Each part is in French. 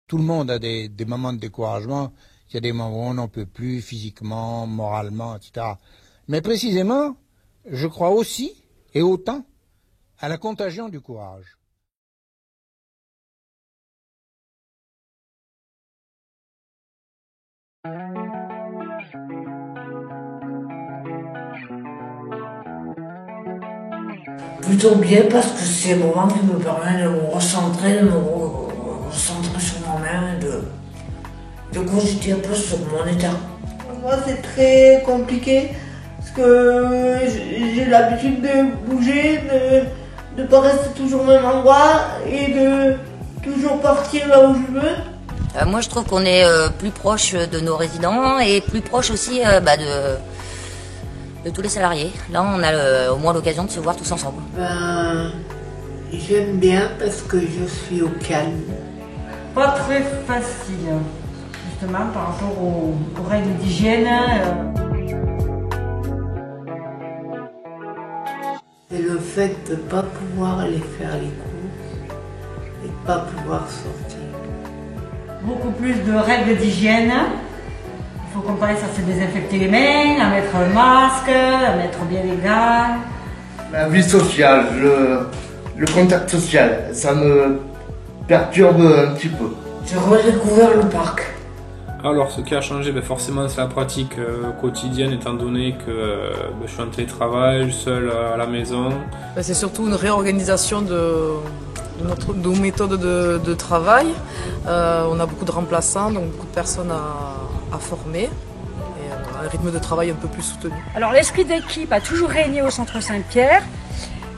Tout le monde a des moments de découragement. Il y a des moments où on n'en peut plus physiquement, moralement, etc. Mais précisément, je crois aussi et autant à la contagion du courage. Plutôt bien parce que c'est un moment qui me permet de me recentrer, recentrer sur moi-même et de cogiter un peu sur mon état. Moi c'est très compliqué parce que j'ai l'habitude de bouger, de ne pas rester toujours au même endroit et de toujours partir là où je veux. Moi je trouve qu'on est plus proche de nos résidents et plus proche aussi de tous les salariés. Là on a au moins l'occasion de se voir tous ensemble. J'aime bien parce que je suis au calme. Pas très facile, justement par rapport aux règles d'hygiène. C'est le fait de ne pas pouvoir aller faire les courses et de ne pas pouvoir sortir. Beaucoup plus de règles d'hygiène. Il faut qu'on pense à se désinfecter les mains, à mettre un masque, à mettre bien les gants. La vie sociale, le contact social, ça me perturbe un petit peu. J'ai redécouvert le parc. Alors ce qui a changé, forcément c'est la pratique quotidienne étant donné que je suis en télétravail, seul à la maison. C'est surtout une réorganisation de nos méthodes de travail. On a beaucoup de remplaçants, donc beaucoup de personnes à former et un rythme de travail un peu plus soutenu. Alors l'esprit d'équipe a toujours régné au Centre Saint-Pierre,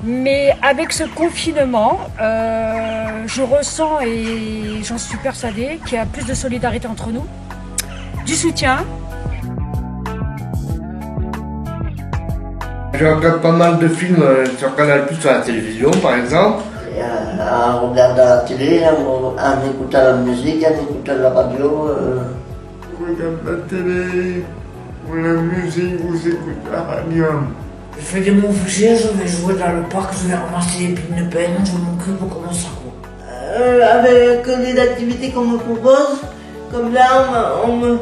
mais avec ce confinement, je ressens et j'en suis persuadée qu'il y a plus de solidarité entre nous, du soutien. Je regarde pas mal de films sur Canal+, à la télévision par exemple. En regardant la télé, en écoutant la musique, en écoutant la radio. Je regarde la télé, ou la musique, ou j'écoute la radio. Je fais des mouvements, je vais jouer dans le parc, je vais ramasser des pines de peine, je m'occupe comme ça. Avec les activités qu'on me propose, comme là on me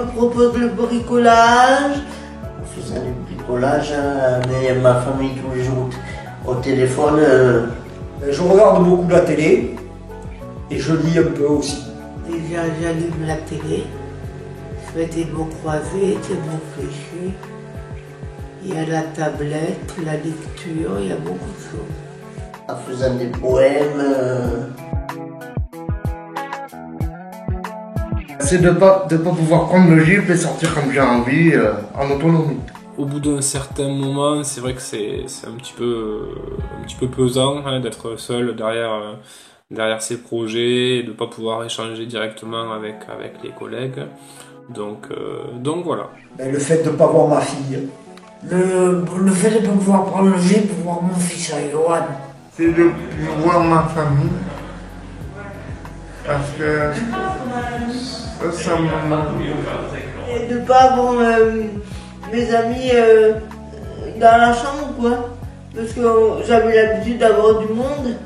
propose le bricolage. Je faisais du bricolage, mais ma famille tous les jours au téléphone. Je regarde beaucoup la télé et je lis un peu aussi. Déjà j'allume la télé, je fais des mots croisés, des mots fléchés. Il y a la tablette, la lecture, il y a beaucoup de choses. En faisant des poèmes. C'est de pas pouvoir prendre le gîte et sortir comme j'ai envie, en autonomie. Au bout d'un certain moment, c'est vrai que c'est un petit peu pesant d'être seul derrière ses projets et de ne pas pouvoir échanger directement avec les collègues. Donc voilà. Le fait de ne pas voir ma fille. Le fait de ne pas pouvoir prendre le jet pour voir mon fils à Johan. C'est de voir ma famille. Parce que ça me manque. Et de ne pas avoir mes amis dans la chambre, quoi. Parce que j'avais l'habitude d'avoir du monde.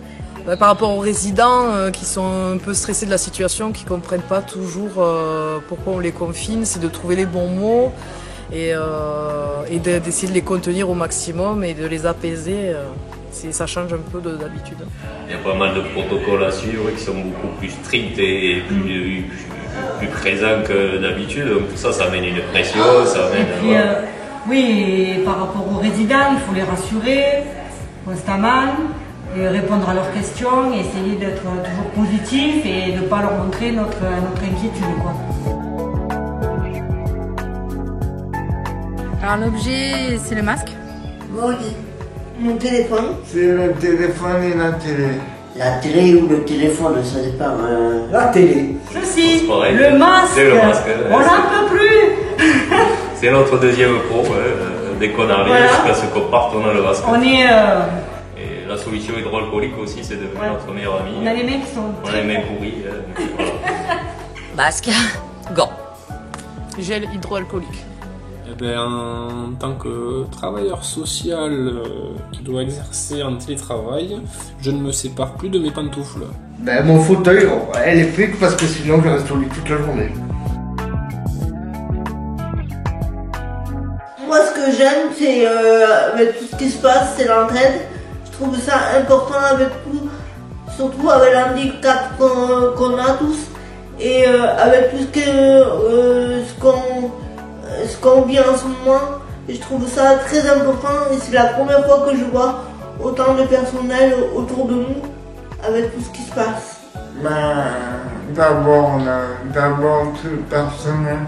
Par rapport aux résidents qui sont un peu stressés de la situation, qui ne comprennent pas toujours pourquoi on les confine, c'est de trouver les bons mots et d'essayer de les contenir au maximum et de les apaiser. Ça change un peu d'habitude. Il y a pas mal de protocoles à suivre qui sont beaucoup plus stricts et plus présents que d'habitude. Donc tout ça, ça amène une pression, ça amène... Et puis, oui, et par rapport aux résidents, il faut les rassurer constamment, et répondre à leurs questions, et essayer d'être toujours positif et de ne pas leur montrer notre inquiétude, quoi. Alors l'objet, c'est le masque. Mon téléphone. C'est le téléphone et la télé. La télé ou le téléphone, ça dépend. La télé. Ceci, le masque. C'est le masque. On n'en peut plus. C'est notre deuxième pro. Dès qu'on arrive, jusqu'à ce qu'on parte, on a le masque. On est... Et la solution hydroalcoolique aussi, c'est devenu notre meilleur ami. On a les mains qui sont... On a les mains pourries. Voilà. Masque, gants. Gel hydroalcoolique. En tant que travailleur social qui doit exercer en télétravail, je ne me sépare plus de mes pantoufles. Mon fauteuil, électrique, parce que sinon je reste au lit toute la journée. Moi, ce que j'aime, c'est avec tout ce qui se passe, c'est l'entraide. Je trouve ça important avec tout, surtout avec l'handicap qu'on a tous et avec tout ce qu'on vit en ce moment. Et je trouve ça très important et c'est la première fois que je vois autant de personnel autour de nous avec tout ce qui se passe. D'abord tout le personnel.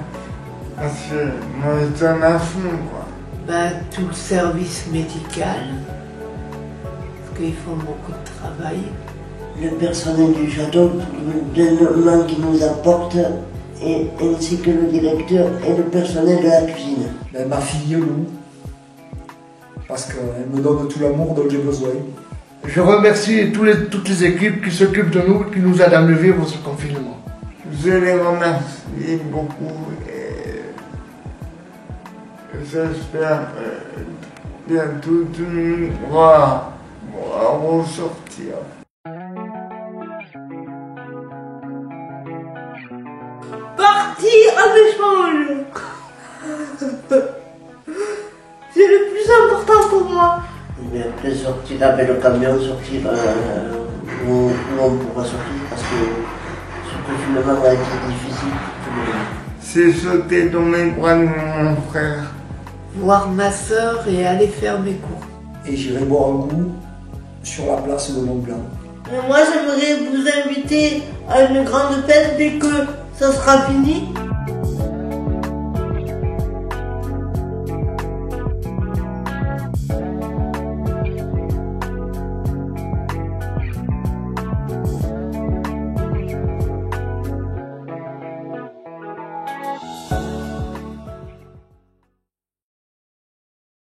Parce que moi je donne à fond quoi. Tout le service médical, parce qu'ils font beaucoup de travail. Le personnel du château, le nom qui nous apporte, ainsi que le directeur et le personnel de la cuisine. Ma fille Lou, parce qu'elle me donne tout l'amour dont j'ai besoin. Je remercie toutes les équipes qui s'occupent de nous, qui nous aident à mieux vivre ce confinement. Je les remercie beaucoup. J'espère bientôt tout le monde pourra ressortir. Partir à l'échange. C'est le plus important pour moi. Après sortir avec le camion, sortir où on pourra sortir parce que ce confinement a été difficile. C'est sauter dans les bras de mon frère. Voir ma soeur et aller faire mes cours. Et j'irai boire un coup sur la place de Mont-Blanc. Moi, j'aimerais vous inviter à une grande fête dès que ça sera fini.